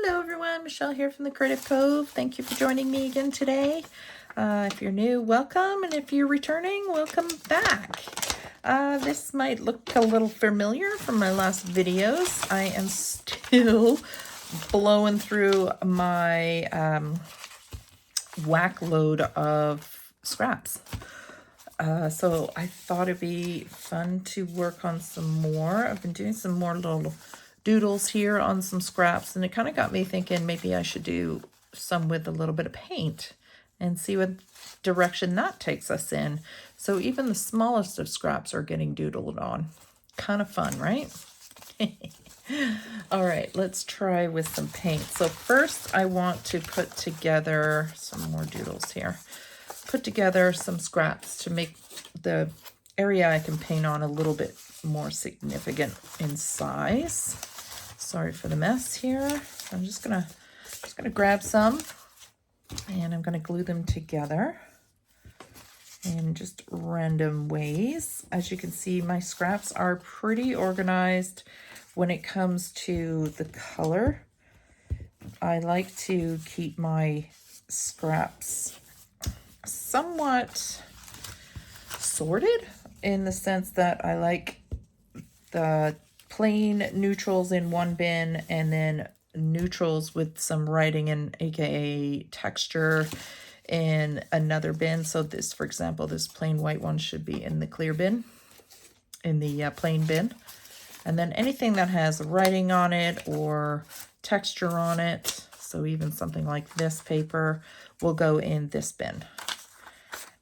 Hello everyone, Michelle here from the Creative Cove. Thank you for joining me again today. If you're new, welcome, and if you're returning, welcome back. This might look a little familiar from my last videos. I am still blowing through my whack load of scraps. So I thought it'd be fun to work on some more. I've been doing some more little doodles here on some scraps, and it kind of got me thinking maybe I should do some with a little bit of paint and see what direction that takes us in. So even the smallest of scraps are getting doodled on. Kind of fun, right? All right, let's try with some paint. So first I want to put together some more doodles here. Put together some scraps to make the area I can paint on a little bit more significant in size. Sorry for the mess here. I'm just gonna grab some and I'm gonna glue them together in just random ways. As you can see, my scraps are pretty organized when it comes to the color. I like to keep my scraps somewhat sorted in the sense that I like the plain neutrals in one bin and then neutrals with some writing and aka texture in another bin. So this, for example, this plain white one should be in the clear bin, in the plain bin. And then anything that has writing on it or texture on it, so even something like this paper, will go in this bin.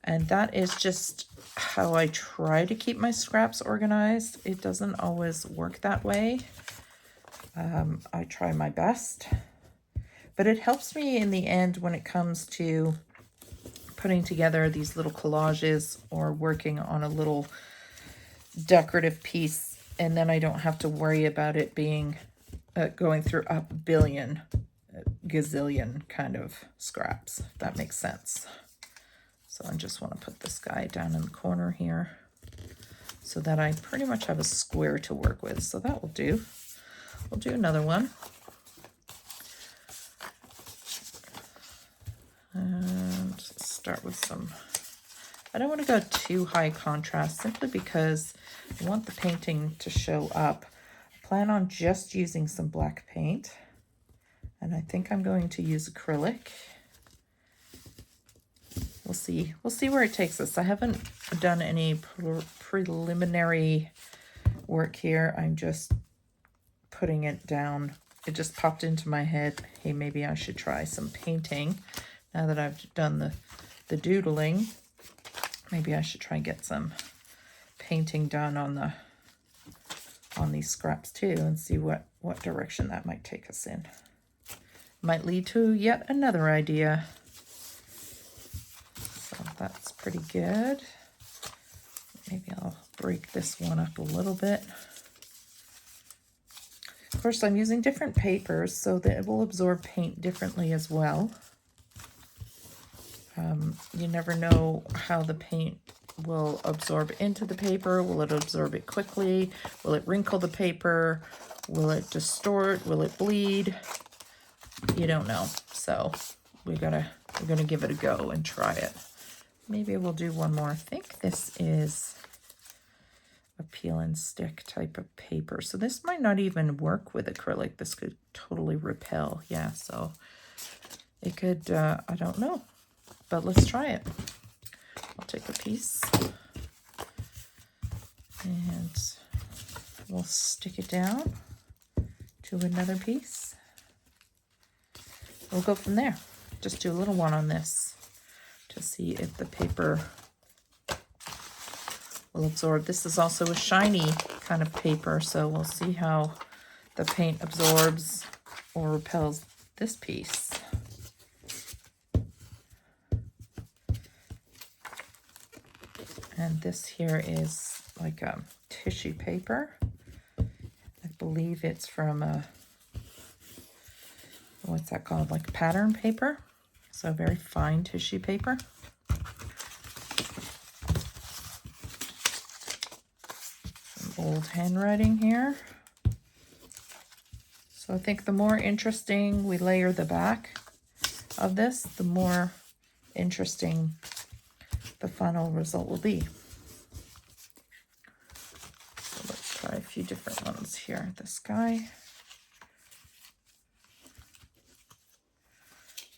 And that is just how I try to keep my scraps organized. It doesn't always work that way. I try my best, but it helps me in the end when it comes to putting together these little collages or working on a little decorative piece, and then I don't have to worry about it being going through a billion, gazillion kind of scraps, if that makes sense. So I just want to put this guy down in the corner here so that I pretty much have a square to work with. So that will do. We'll do another one. And start with some, I don't want to go too high contrast simply because I want the painting to show up. I plan on just using some black paint, and I think I'm going to use acrylic. We'll see where it takes us. I haven't done any preliminary work here. I'm just putting it down. It just popped into my head, hey, maybe I should try some painting. Now that I've done the doodling, maybe I should try and get some painting done on these scraps too, and see what direction that might take us in. Might lead to yet another idea. That's pretty good. Maybe I'll break this one up a little bit. Of course, I'm using different papers so that it will absorb paint differently as well. You never know how the paint will absorb into the paper. Will it absorb it quickly? Will it wrinkle the paper? Will it distort? Will it bleed? You don't know. So we're gonna give it a go and try it. Maybe we'll do one more. I think this is a peel and stick type of paper. So this might not even work with acrylic. This could totally repel. Yeah, so it could, I don't know. But let's try it. I'll take a piece and we'll stick it down to another piece. We'll go from there. Just do a little one on this to see if the paper will absorb. This is also a shiny kind of paper, so we'll see how the paint absorbs or repels this piece. And this here is like a tissue paper. I believe it's from a, what's that called? Like pattern paper. So very fine tissue paper. Some old handwriting here. So So I think the more interesting we layer the back of this, the more interesting the final result will be. So let's try a few different ones here. The sky.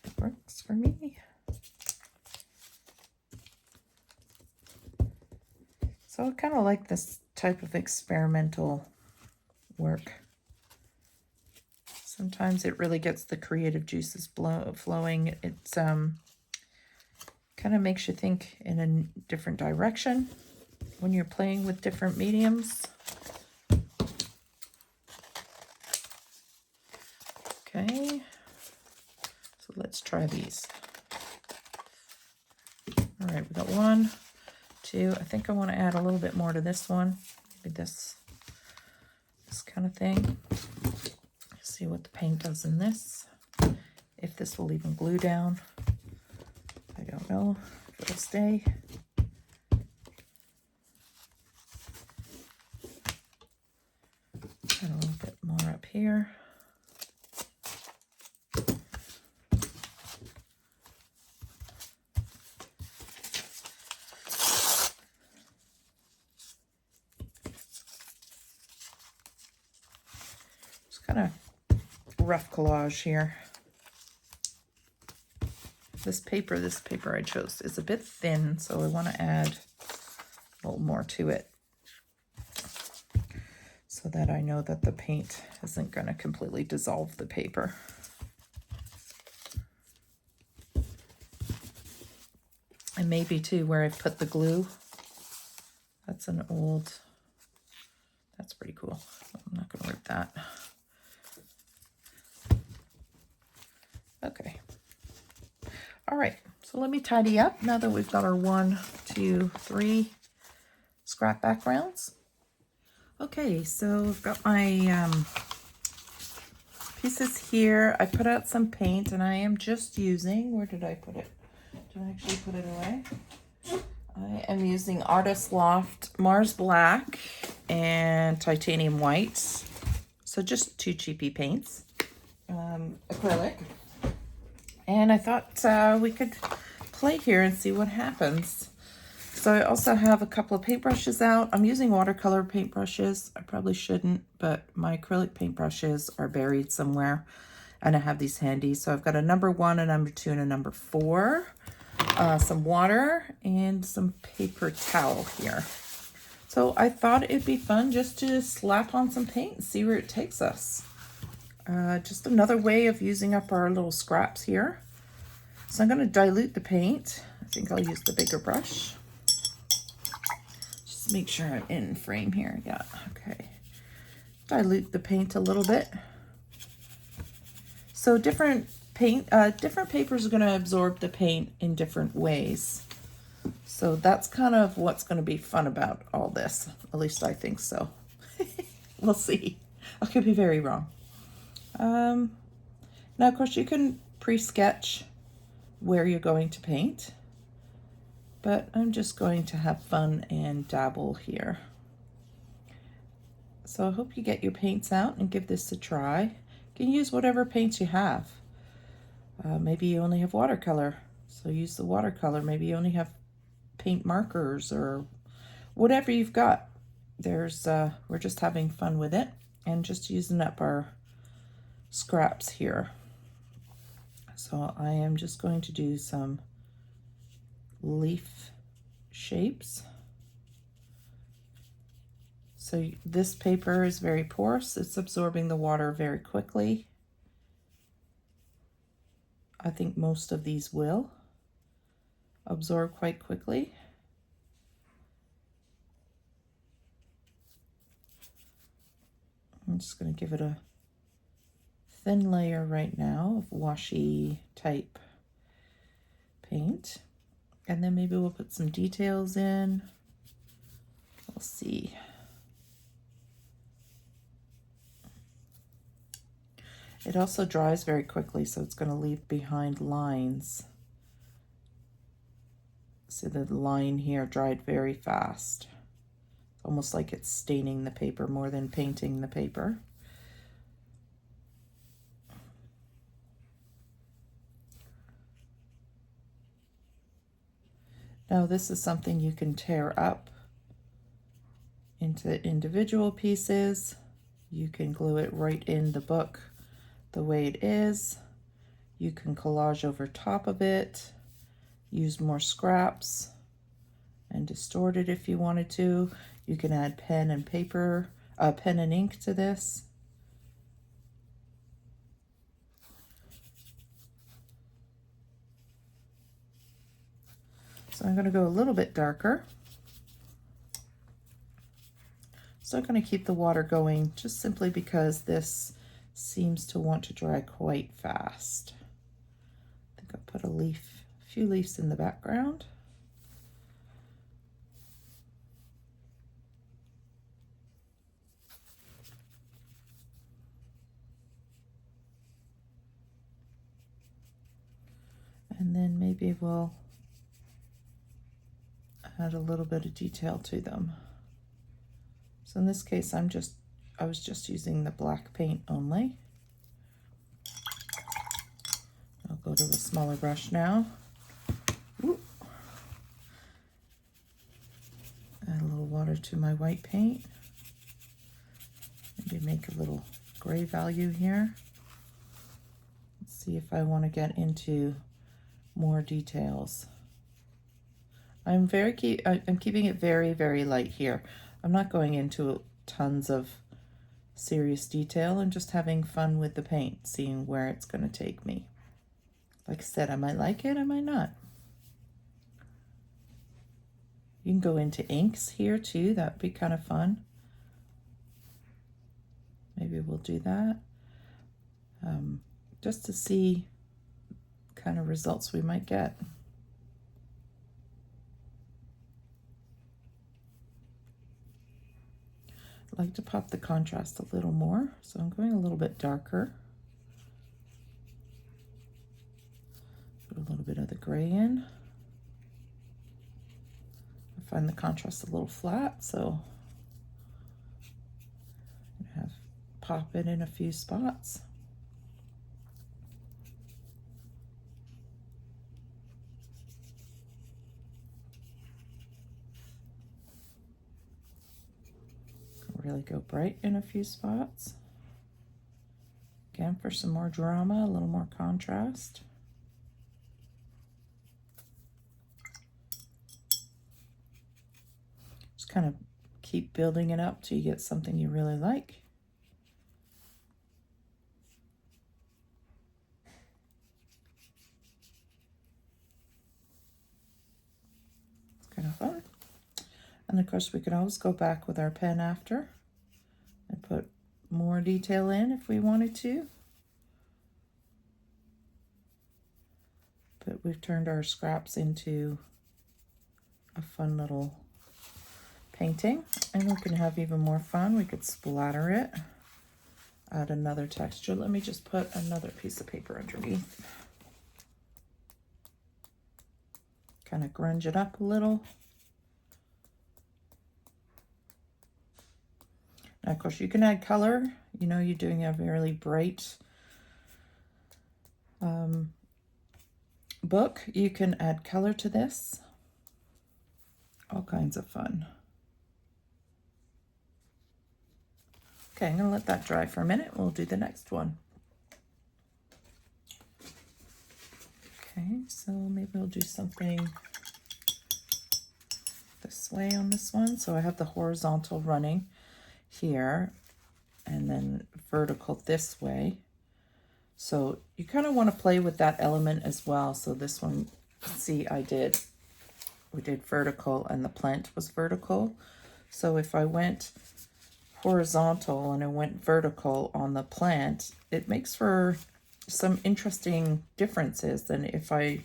It works for me. So I kind of like this type of experimental work. Sometimes it really gets the creative juices flowing. It kind of makes you think in a different direction when you're playing with different mediums. Okay, so let's try these. All right, we got 1, 2. I think I want to add a little bit more to this one. Maybe this kind of thing. See what the paint does in this. If this will even glue down. I don't know if it'll stay. Add a little bit more up here. Just kind of rough collage here. This paper I chose is a bit thin, so I want to add a little more to it so that I know that the paint isn't going to completely dissolve the paper. And maybe too where I've put the glue, that's pretty cool. I'm not going to rip that. Okay. All right, so let me tidy up now that we've got our 1, 2, 3 scrap backgrounds. Okay, so I've got my pieces here. I put out some paint and I am just using, where did I put it? Did I actually put it away? I am using Artist Loft Mars Black and Titanium White. So just 2 cheapy paints, acrylic. And I thought we could play here and see what happens. So I also have a couple of paintbrushes out. I'm using watercolor paintbrushes. I probably shouldn't, but my acrylic paintbrushes are buried somewhere and I have these handy. So I've got a number 1, a number 2, and a number 4. Some water and some paper towel here. So I thought it'd be fun just to slap on some paint and see where it takes us. Just another way of using up our little scraps here. So I'm going to dilute the paint. I think I'll use the bigger brush. Just make sure I'm in frame here. Yeah, okay. Dilute the paint a little bit. So different papers are going to absorb the paint in different ways. So that's kind of what's going to be fun about all this. At least I think so. We'll see. I could be very wrong. Now, of course, you can pre-sketch where you're going to paint, but I'm just going to have fun and dabble here. So I hope you get your paints out and give this a try. You can use whatever paints you have. Maybe you only have watercolor, so use the watercolor. Maybe you only have paint markers or whatever you've got. We're just having fun with it and just using up our scraps here. So I am just going to do some leaf shapes. So this paper is very porous. It's absorbing the water very quickly. I think most of these will absorb quite quickly. I'm just going to give it a thin layer right now of washy type paint. And then maybe we'll put some details in. We'll see. It also dries very quickly, so it's going to leave behind lines. So the line here dried very fast. It's almost like it's staining the paper more than painting the paper. Now this is something you can tear up into individual pieces. You can glue it right in the book the way it is. You can collage over top of it, use more scraps and distort it if you wanted to. You can add pen and paper, pen and ink to this. So I'm going to go a little bit darker. So I'm going to keep the water going just simply because this seems to want to dry quite fast. I think I'll put a few leaves in the background. And then maybe we'll add a little bit of detail to them. So in this case, I was just using the black paint only. I'll go to a smaller brush now. Ooh. Add a little water to my white paint. Maybe make a little gray value here. Let's see if I want to get into more details. I'm keeping it very, very light here. I'm not going into tons of serious detail. I'm just having fun with the paint, seeing where it's going to take me. Like I said, I might like it, I might not. You can go into inks here too. That'd be kind of fun. Maybe we'll do that. Just to see kind of results we might get. I like to pop the contrast a little more, so I'm going a little bit darker. Put a little bit of the gray in. I find the contrast a little flat, so pop it in a few spots. Really go bright in a few spots. Again, for some more drama, a little more contrast. Just kind of keep building it up till you get something you really like. It's kind of fun. And of course, we can always go back with our pen after and put more detail in if we wanted to. But we've turned our scraps into a fun little painting, and we can have even more fun. We could splatter it, add another texture. Let me just put another piece of paper underneath. Kind of grunge it up a little. Now, of course, you can add color. You know, you're doing a really bright book. You can add color to this. All kinds of fun. Okay, I'm going to let that dry for a minute. We'll do the next one. Okay, so maybe we'll do something this way on this one. So I have the horizontal running here and then vertical this way. So you kind of want to play with that element as well. So this one, see, we did vertical and the plant was vertical. So if I went horizontal and I went vertical on the plant, it makes for some interesting differences than if I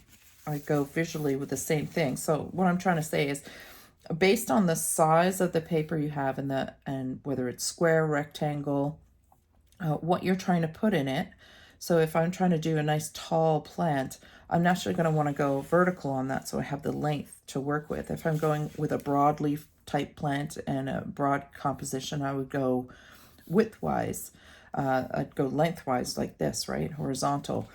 go visually with the same thing. So what I'm trying to say is, based on the size of the paper you have and whether it's square, rectangle, what you're trying to put in it. So if I'm trying to do a nice tall plant, I'm naturally going to want to go vertical on that so I have the length to work with. If I'm going with a broadleaf type plant and a broad composition, I would go widthwise. I'd go lengthwise like this, right? Horizontal.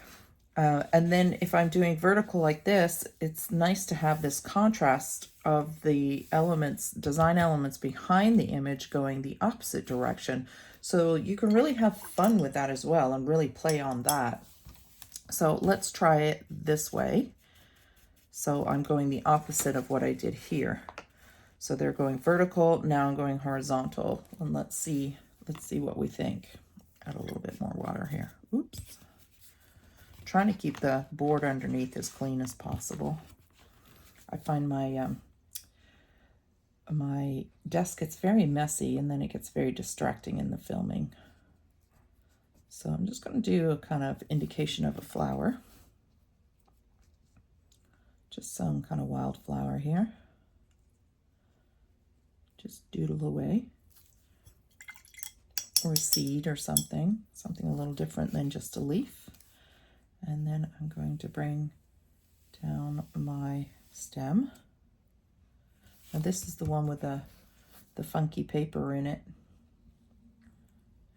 And then if I'm doing vertical like this, it's nice to have this contrast of the elements, design elements behind the image going the opposite direction. So you can really have fun with that as well and really play on that. So let's try it this way. So I'm going the opposite of what I did here. So they're going vertical, now I'm going horizontal. And let's see what we think. Add a little bit more water here. Oops. Trying to keep the board underneath as clean as possible. I find my my desk gets very messy and then it gets very distracting in the filming. So I'm just going to do a kind of indication of a flower. Just some kind of wildflower here. Just doodle away. Or a seed or something a little different than just a leaf. And then I'm going to bring down my stem. Now this is the one with the funky paper in it.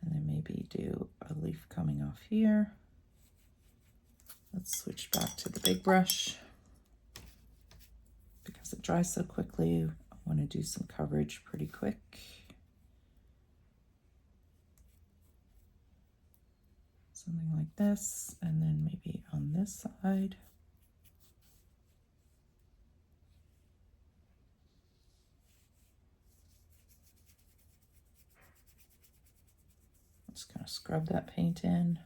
And then maybe do a leaf coming off here. Let's switch back to the big brush. Because it dries so quickly, I want to do some coverage pretty quick. Something like this, and then maybe on this side. Just kind of scrub that paint in.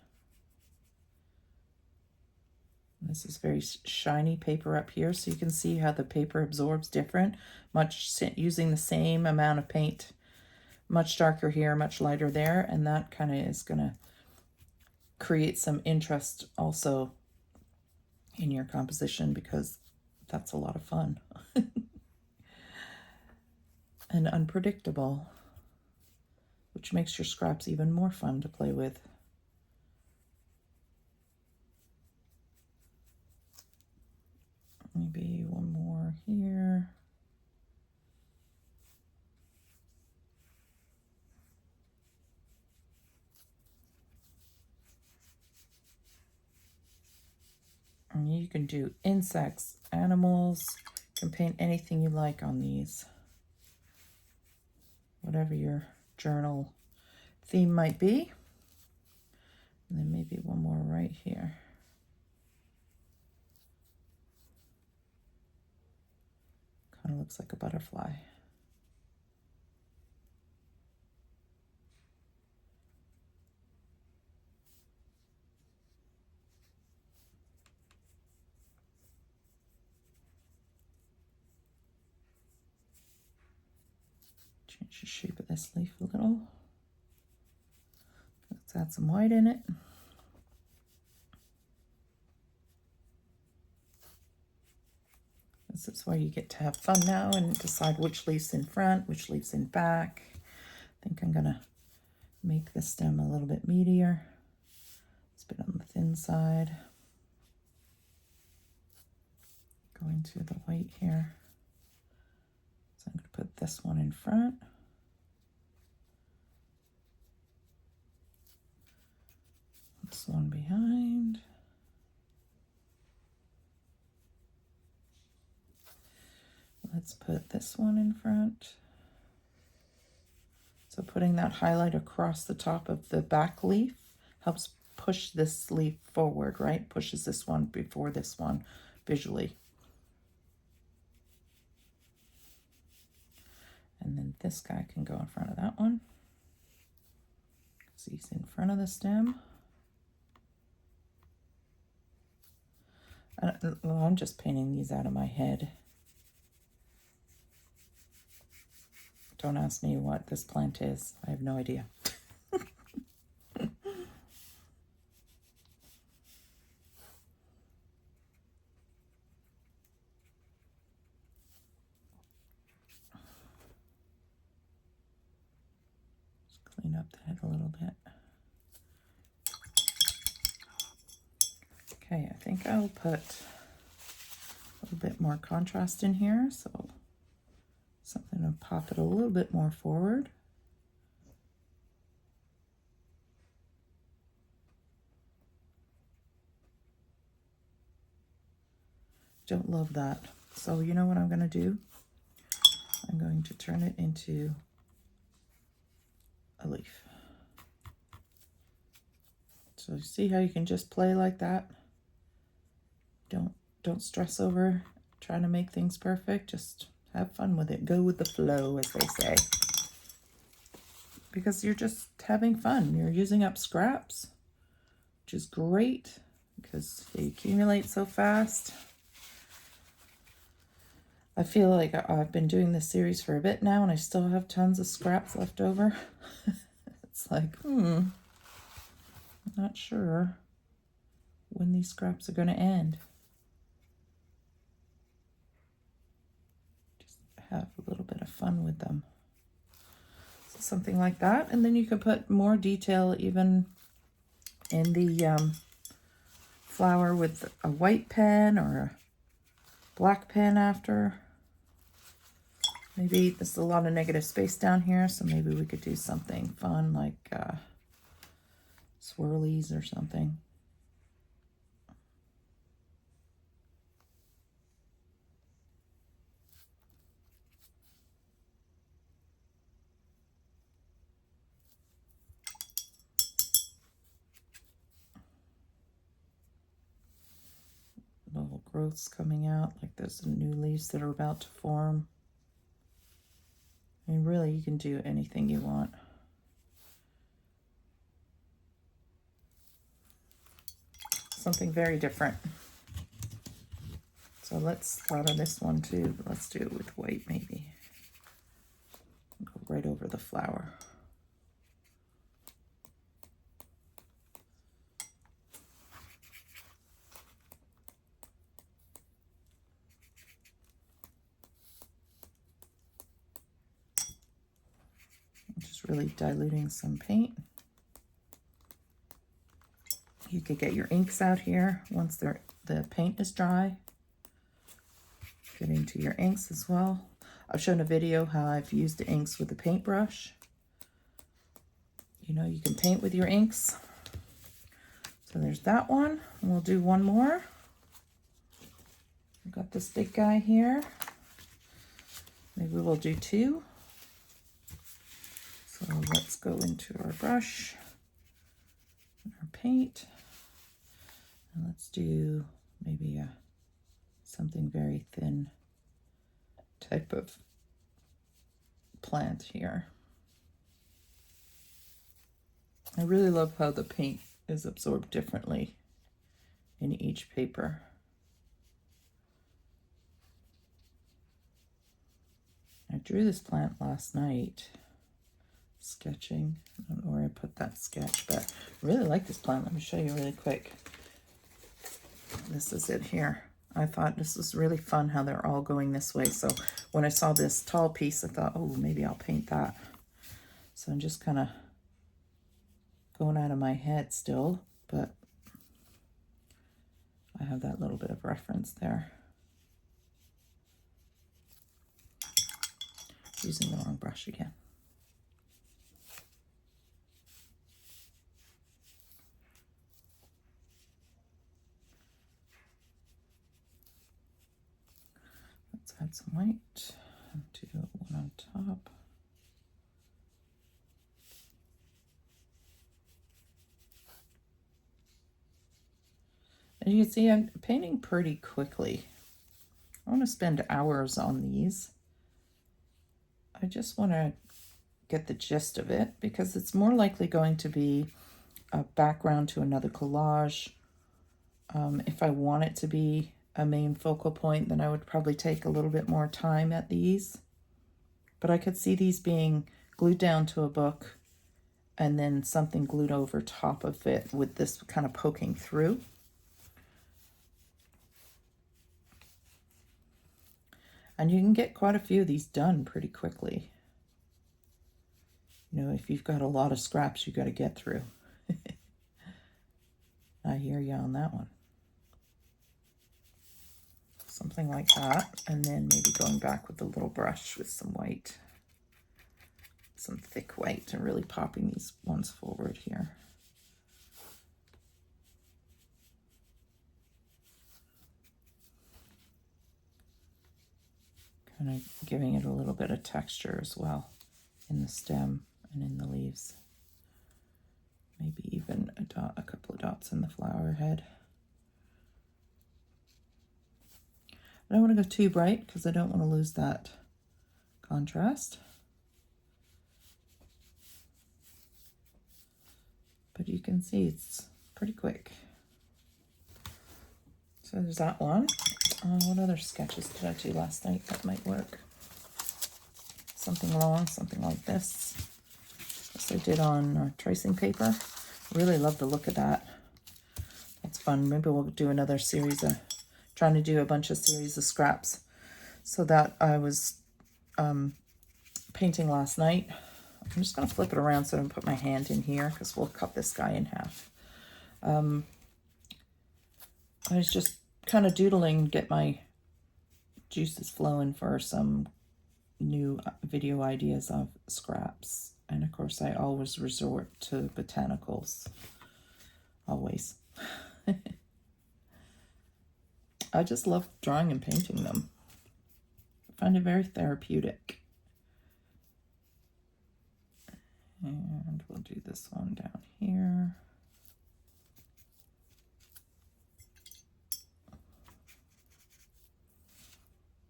And this is very shiny paper up here, so you can see how the paper absorbs different, using the same amount of paint, much darker here, much lighter there, and that kind of is going to create some interest also in your composition because that's a lot of fun and unpredictable, which makes your scraps even more fun to play with. Maybe one more here. And you can do insects, animals, you can paint anything you like on these. Whatever your journal theme might be. And then maybe one more right here. Kind of looks like a butterfly. Change the shape of this leaf a little. Let's add some white in it. This is where you get to have fun now and decide which leaf's in front, which leaf's in back. I think I'm gonna make the stem a little bit meatier. It's a bit on the thin side. Going to the white here. So I'm going to put this one in front. This one behind. Let's put this one in front. So putting that highlight across the top of the back leaf helps push this leaf forward, right? Pushes this one before this one visually. And then this guy can go in front of that one. So he's in front of the stem. Well, I'm just painting these out of my head. Don't ask me what this plant is. I have no idea. Clean up the head a little bit. Okay, I think I'll put a little bit more contrast in here, so something to pop it a little bit more forward. Don't love that. So you know what I'm going to do? I'm going to turn it into a leaf. So you see how you can just play like that? Don't stress over trying to make things perfect. Just have fun with it. Go with the flow, as they say. Because you're just having fun. You're using up scraps, which is great because they accumulate so fast. I feel like I've been doing this series for a bit now and I still have tons of scraps left over. It's like, I'm not sure when these scraps are going to end. Just have a little bit of fun with them. So something like that. And then you can put more detail even in the flower with a white pen or a black pen after. Maybe there's a lot of negative space down here, so maybe we could do something fun like swirlies or something. Little growths coming out, like there's some new leaves that are about to form. I mean, really, you can do anything you want. Something very different. So let's thought of this one too, but let's do it with white maybe. Go right over the flower. Just really diluting some paint. You could get your inks out here once the paint is dry. Get into your inks as well. I've shown a video how I've used the inks with a paintbrush. You know, you can paint with your inks. So there's that one. And we'll do one more. I've got this big guy here. Maybe we'll do two. So let's go into our brush, our paint, and let's do maybe something very thin type of plant here. I really love how the paint is absorbed differently in each paper. I drew this plant last night, sketching. I don't know where I put that sketch, but I really like this plant. Let me show you really quick. This is it here. I thought this was really fun how they're all going this way. So when I saw this tall piece, I thought, oh, maybe I'll paint that. So I'm just kind of going out of my head still, but I have that little bit of reference there. Using the wrong brush again. Let's add some white and do one on top. And you can see I'm painting pretty quickly. I want to spend hours on these. I just want to get the gist of it because it's more likely going to be a background to another collage. If I want it to be a main focal point, then I would probably take a little bit more time at these. But I could see these being glued down to a book and then something glued over top of it with this kind of poking through. And you can get quite a few of these done pretty quickly. You know, if you've got a lot of scraps you got to get through. I hear you on that one. Something like that. And then maybe going back with the little brush with some white. Some thick white and really popping these ones forward here. And I'm giving it a little bit of texture as well in the stem and in the leaves. Maybe even a couple of dots in the flower head. I don't want to go too bright because I don't want to lose that contrast. But you can see it's pretty quick. So there's that one. What other sketches did I do last night that might work? Something long, something like this. This I did on tracing paper. Really love the look of that. That's fun. Maybe we'll do another series of, trying to do a bunch of series of scraps. So that I was painting last night. I'm just going to flip it around so I don't put my hand in here because we'll cut this guy in half. I was just kind of doodling, get my juices flowing for some new video ideas of scraps. And of course I always resort to botanicals. Always. I just love drawing and painting them. I find it very therapeutic. And we'll do this one down here.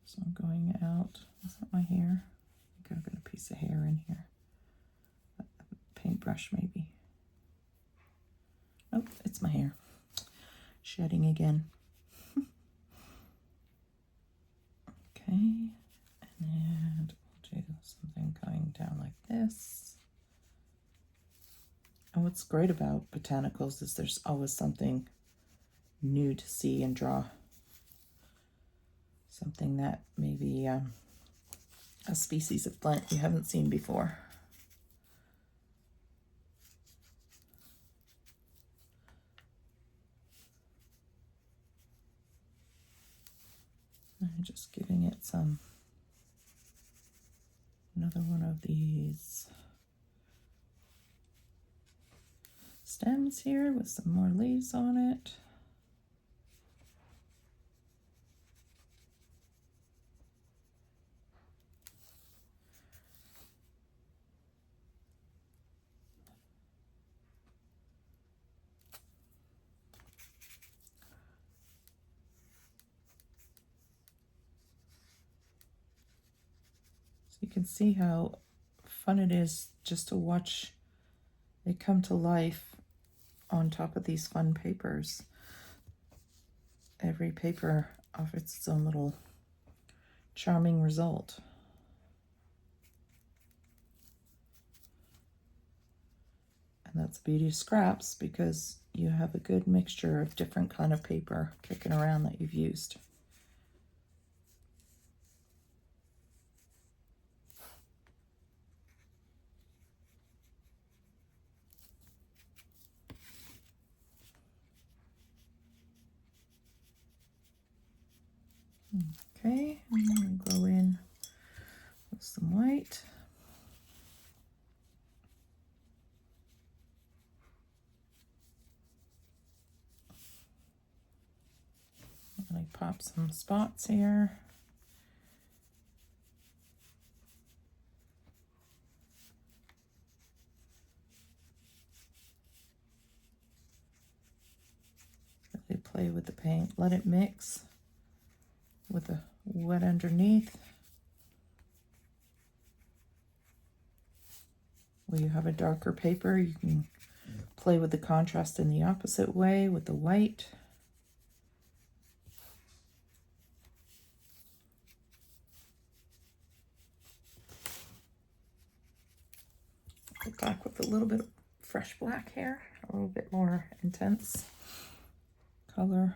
So I'm going out. Is that my hair? I think I've got a piece of hair in here. A paintbrush maybe. Oh, it's my hair. Shedding again. Okay. And we'll do something going down like this. And what's great about botanicals is there's always something new to see and draw. Something that maybe a species of plant you haven't seen before. I'm just giving it another one of these stems here with some more leaves on it. So you can see how fun it is just to watch it come to life on top of these fun papers. Every paper offers its own little charming result. And that's the beauty of scraps, because you have a good mixture of different kind of paper kicking around that you've used. Okay, I'm going to go in with some white. And I pop some spots here. Really play with the paint. Let it mix with the wet underneath. Where you have a darker paper, you can play with the contrast in the opposite way with the white. Go back with a little bit of fresh black here, a little bit more intense color.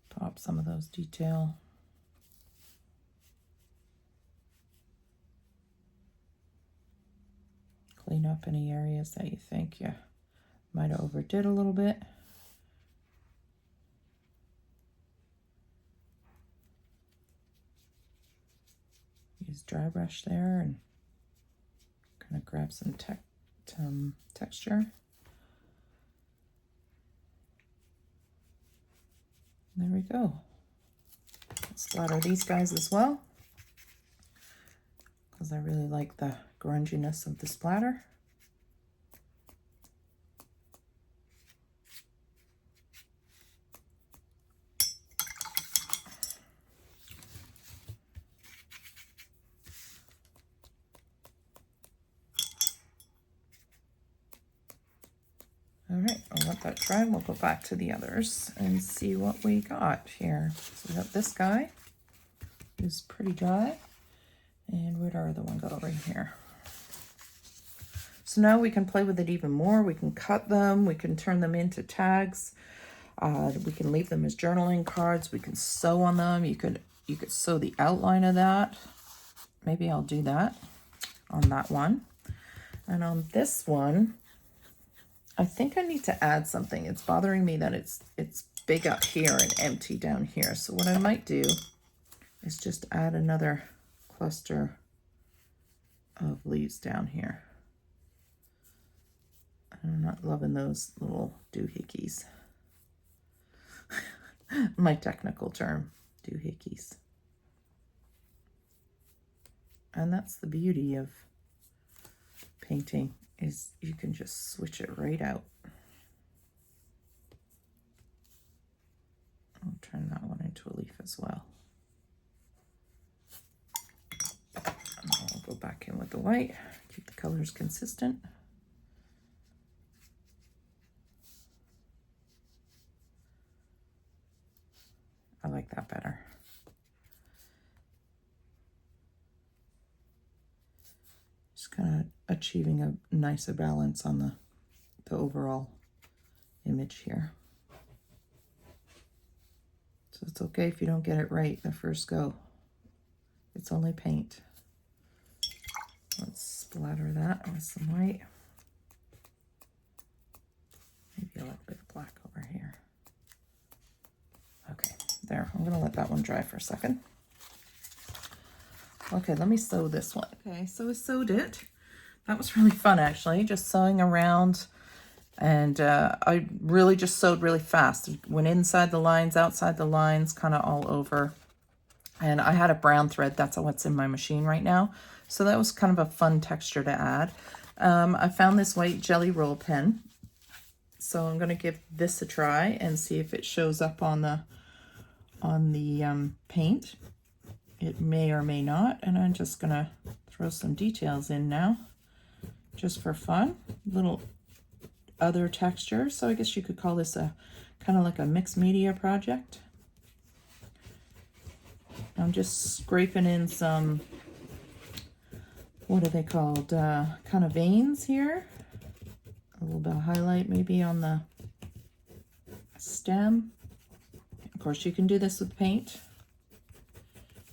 Pop some of those detail. Clean up any areas that you think you might have overdid a little bit. Use dry brush there and kind of grab some texture. There we go. Splatter these guys as well, because I really like the grunginess of the splatter. All right, I'll let that dry. We'll go back to the others and see what we got here. So we got this guy, who's pretty dry. And where'd our other one go? Right here. So now we can play with it even more. We can cut them. We can turn them into tags. We can leave them as journaling cards. We can sew on them. You could sew the outline of that. Maybe I'll do that on that one. And on this one, I think I need to add something. It's bothering me that it's big up here and empty down here. So what I might do is just add another cluster of leaves down here. I'm not loving those little doohickeys. My technical term, doohickeys. And that's the beauty of painting, is you can just switch it right out. I'll turn that one into a leaf as well. And I'll go back in with the white, keep the colors consistent. I like that better. Just kind of achieving a nicer balance on the overall image here. So it's okay if you don't get it right the first go. It's only paint. Let's splatter that with some white. Maybe a little bit of black over here. Okay, there. I'm gonna let that one dry for a second. Okay, let me sew this one. Okay, so I sewed it. That was really fun, actually, just sewing around. And I really just sewed really fast. Went inside the lines, outside the lines, kind of all over. And I had a brown thread. That's what's in my machine right now. So that was kind of a fun texture to add. I found this white jelly roll pen. So I'm going to give this a try and see if it shows up on the paint. It may or may not. And I'm just going to throw some details in now, just for fun. Little other texture. So I guess you could call this a kind of like a mixed media project. I'm just scraping in some, what are they called? Kind of veins here. A little bit of highlight maybe on the stem. Of course, you can do this with paint.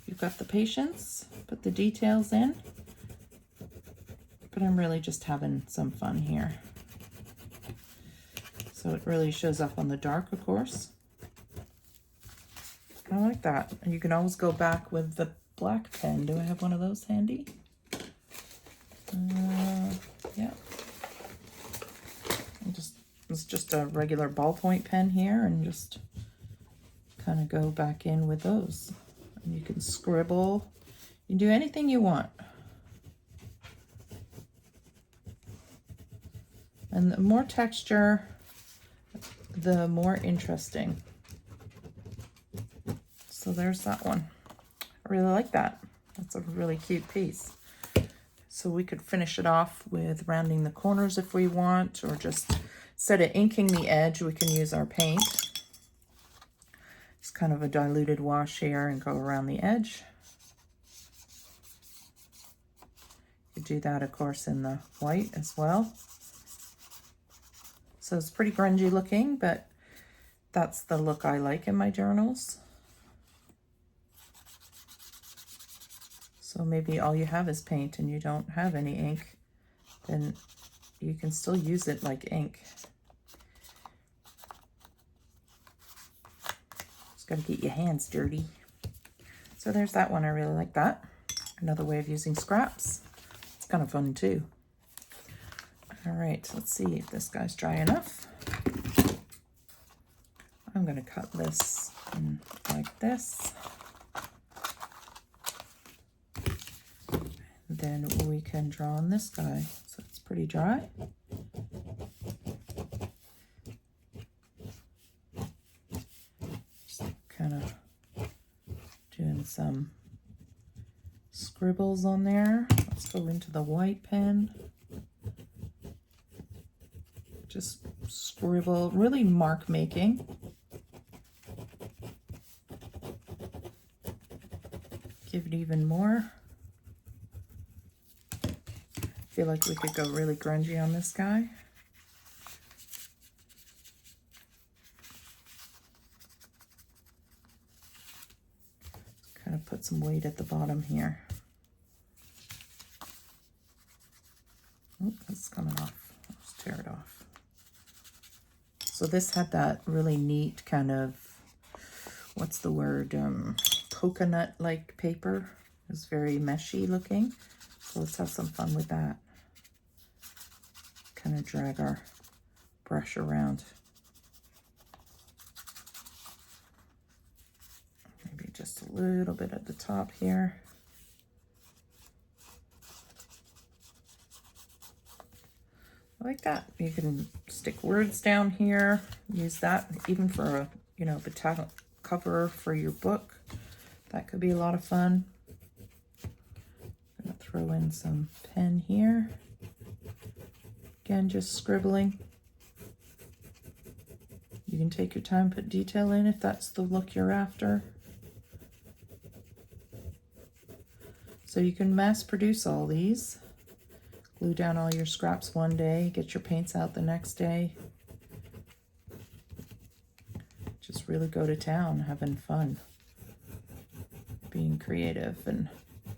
You've got the patience, put the details in. But I'm really just having some fun here. So it really shows up on the dark, of course. I like that. And you can always go back with the black pen. Do I have one of those handy? Yeah. It's just a regular ballpoint pen here, and just kind of go back in with those. And you can scribble. You can do anything you want. And the more texture, the more interesting. So there's that one. I really like that. That's a really cute piece. So we could finish it off with rounding the corners if we want, or just instead of inking the edge, we can use our paint. It's kind of a diluted wash here and go around the edge. You do that, of course, in the white as well. So it's pretty grungy looking, but that's the look I like in my journals. So maybe all you have is paint and you don't have any ink, then you can still use it like ink. Just gotta get your hands dirty. So there's that one. I really like that. Another way of using scraps. It's kind of fun too. All right, let's see if this guy's dry enough. I'm gonna cut this in like this. then we can draw on this guy. So it's pretty dry. Just kind of doing some scribbles on there. Let's go into the white pen. Just scribble, really mark making. Give it even more. I feel like we could go really grungy on this guy. Kind of put some weight at the bottom here. Oh, that's coming off. Let's tear it off. So this had that really neat kind of, what's the word, coconut-like paper. It was very meshy looking. So let's have some fun with that. Kind of drag our brush around. Maybe just a little bit at the top here. Like that. You can stick words down here, use that even for a, you know, botanical cover for your book. That could be a lot of fun. I'm gonna throw in some pen here. Again, just scribbling. You can take your time, put detail in if that's the look you're after. So you can mass produce all these. Glue down all your scraps one day, get your paints out the next day. Just really go to town, having fun, being creative. And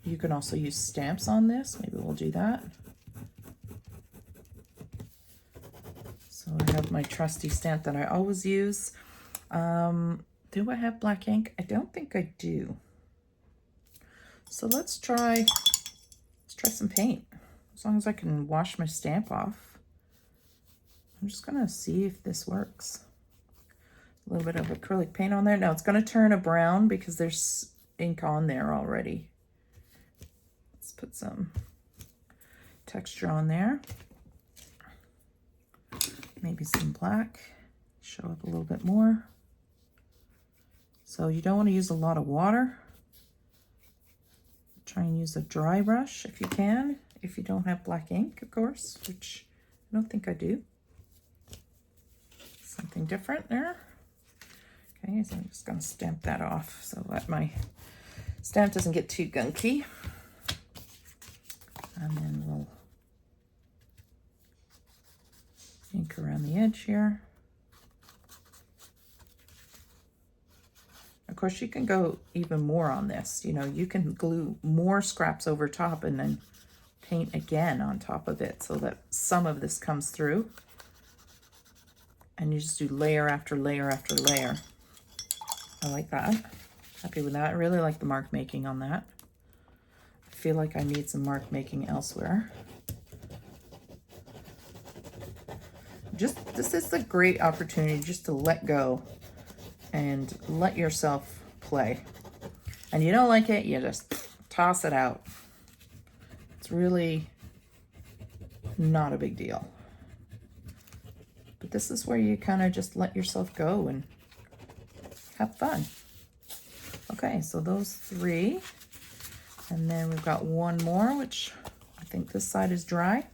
you can also use stamps on this. Maybe we'll do that. So I have my trusty stamp that I always use. Do I have black ink? I don't think I do. So let's try some paint. As long as I can wash my stamp off. I'm just gonna see if this works. A little bit of acrylic paint on there. Now it's gonna turn a brown because there's ink on there already. Let's put some texture on there. Maybe some black. Show up a little bit more. So you don't want to use a lot of water. Try and use a dry brush if you can. If you don't have black ink, of course, which I don't think I do. Something different there. Okay, so I'm just going to stamp that off so that my stamp doesn't get too gunky. And then we'll ink around the edge here. Of course, you can go even more on this. You know, you can glue more scraps over top and then paint again on top of it so that some of this comes through. And you just do layer after layer after layer. I like that. Happy with that. I really like the mark making on that. I feel like I need some mark making elsewhere. This is a great opportunity just to let go and let yourself play. And you don't like it, you just toss it out. It's really not a big deal. But this is where you kind of just let yourself go and have fun. Okay, so those three. And then we've got one more, which I think this side is dry.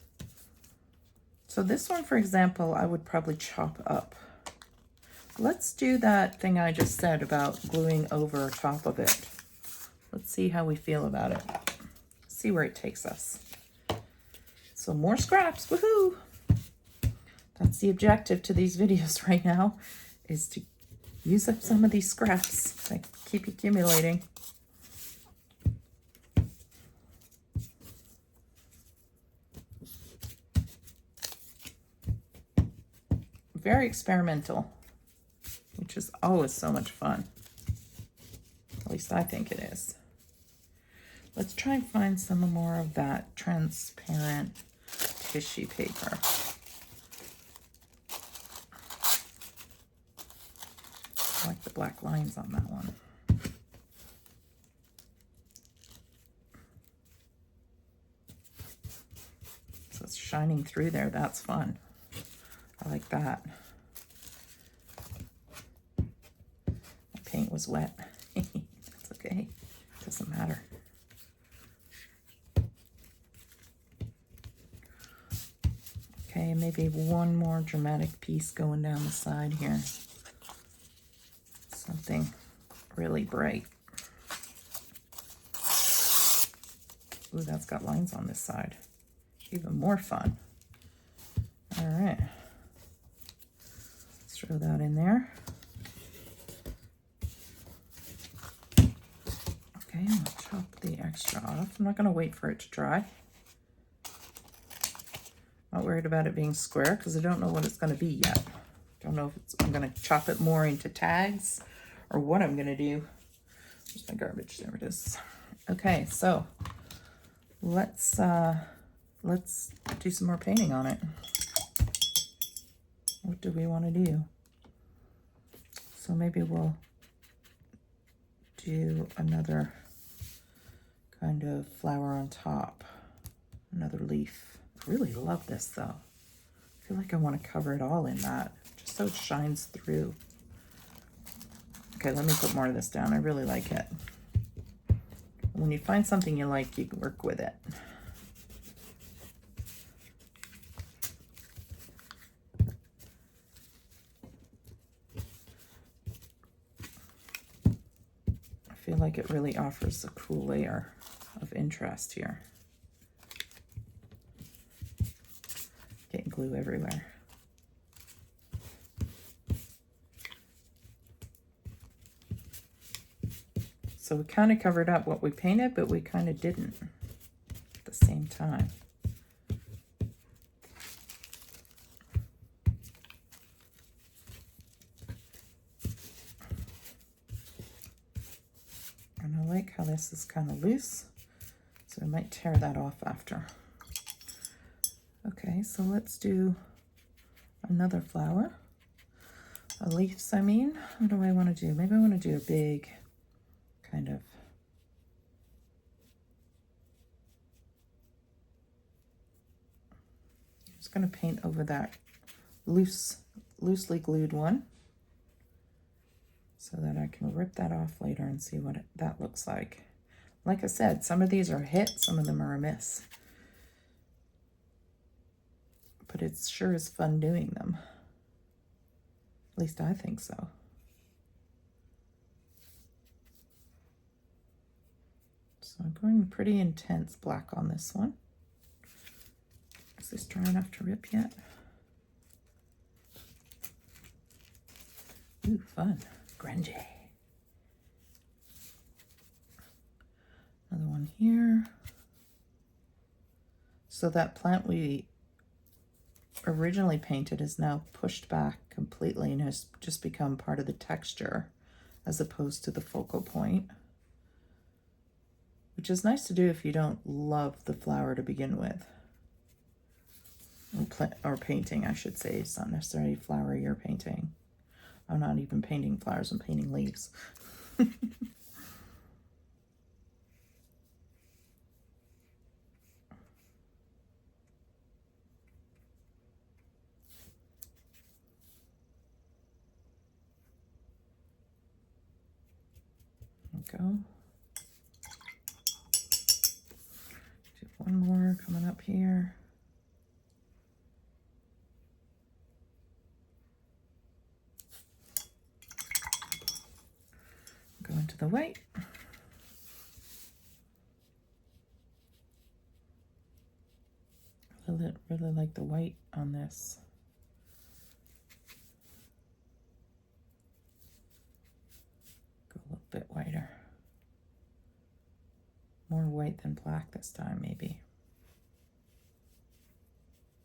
So this one, for example, I would probably chop up. Let's do that thing I just said about gluing over top of it. Let's see how we feel about it. See where it takes us. So more scraps, woohoo! That's the objective to these videos right now, is to use up some of these scraps. They keep accumulating. Very experimental, which is always so much fun. At least I think it is. Let's try and find some more of that transparent tissue paper. I like the black lines on that one. shining through there. That's fun. I like that. My paint was wet. That's okay. Doesn't matter. Okay, maybe one more dramatic piece going down the side here. Something really bright. Ooh, that's got lines on this side. Even more fun. All right. Let's throw that in there. Okay, I'll chop the extra off. I'm not going to wait for it to dry. Not worried about it being square because I don't know what it's going to be yet. Don't know if I'm going to chop it more into tags or what I'm going to do. Where's my garbage? There it is. Okay, so let's do some more painting on it. What do we want to do? So maybe we'll do another kind of flower on top, another leaf. I really love this though. I feel like I want to cover it all in that, just so it shines through. Okay, let me put more of this down. I really like it. When you find something you like, you can work with it. I feel like it really offers a cool layer of interest here. Getting glue everywhere. So we kind of covered up what we painted, but we kind of didn't at the same time. And I like how this is kind of loose, so I might tear that off after. Okay, so let's do another flower. Leaves, I mean. What do I want to do? Maybe I want to do a big kind of I'm just going to paint over that loosely glued one so that I can rip that off later and see what that looks like. Like I said, some of these are a hit, some of them are a miss. But it sure is fun doing them. At least I think so. So I'm going pretty intense black on this one. Is this dry enough to rip yet? Ooh, fun. Grungy. Another one here. So that plant we originally painted is now pushed back completely and has just become part of the texture as opposed to the focal point, which is nice to do if you don't love the flower to begin with. Or painting, I should say. It's not necessarily flower you're painting. I'm not even painting flowers, I'm painting leaves. Go. Do one more coming up here. Go into the white. Really like the white on this. Go a little bit whiter. More white than black this time, maybe.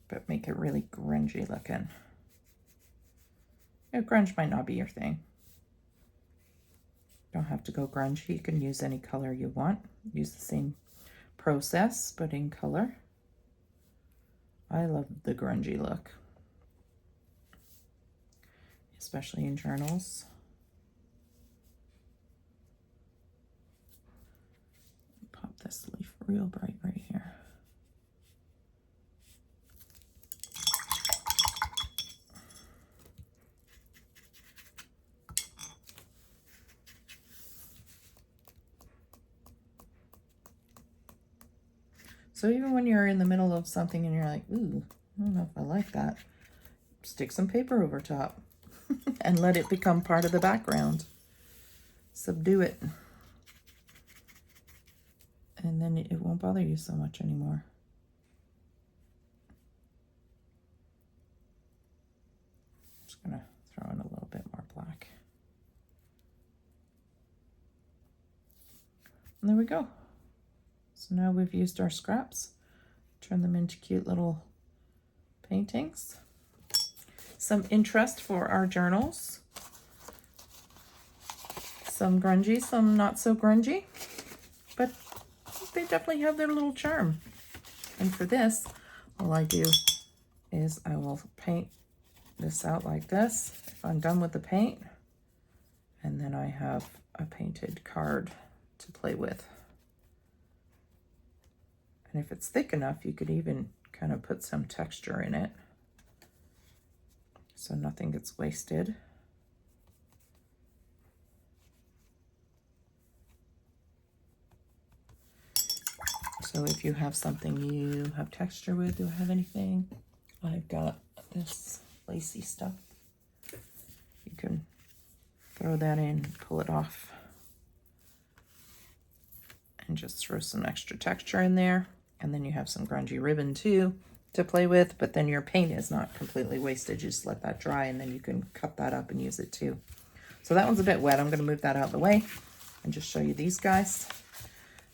But make it really grungy looking. You know, grunge might not be your thing. Don't have to go grungy. You can use any color you want. Use the same process, but in color. I love the grungy look, especially in journals. Pop this leaf real bright right here. So even when you're in the middle of something and you're like, ooh, I don't know if I like that, stick some paper over top and let it become part of the background. Subdue it. And then it won't bother you so much anymore. Just gonna throw in a little bit more black. And there we go. So now we've used our scraps, turn them into cute little paintings. Some interest for our journals. Some grungy, some not so grungy, but they definitely have their little charm. And for this, all I do is I will paint this out like this if I'm done with the paint, and then I have a painted card to play with. And if it's thick enough, you could even kind of put some texture in it so nothing gets wasted. So if you have something you have texture with, do I have anything? I've got this lacy stuff. You can throw that in, pull it off, and just throw some extra texture in there. And then you have some grungy ribbon too to play with, but then your paint is not completely wasted. You just let that dry and then you can cut that up and use it too. So that one's a bit wet. I'm going to move that out of the way and just show you these guys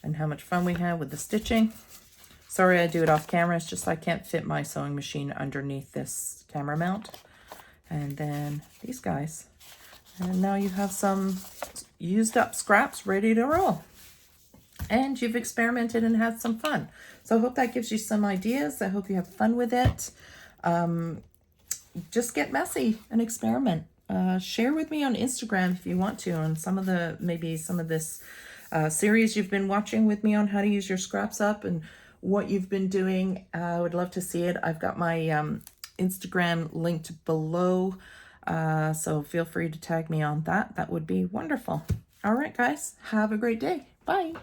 and how much fun we had with the stitching. Sorry I do it off camera. It's just I can't fit my sewing machine underneath this camera mount. And then these guys. And now you have some used up scraps ready to roll. And you've experimented and had some fun. So I hope that gives you some ideas. I hope you have fun with it. Just get messy and experiment. Share with me on Instagram if you want to on some of the, maybe some of this series you've been watching with me on how to use your scraps up and what you've been doing. I would love to see it. I've got my Instagram linked below. So feel free to tag me on that. That would be wonderful. All right, guys, have a great day. Bye.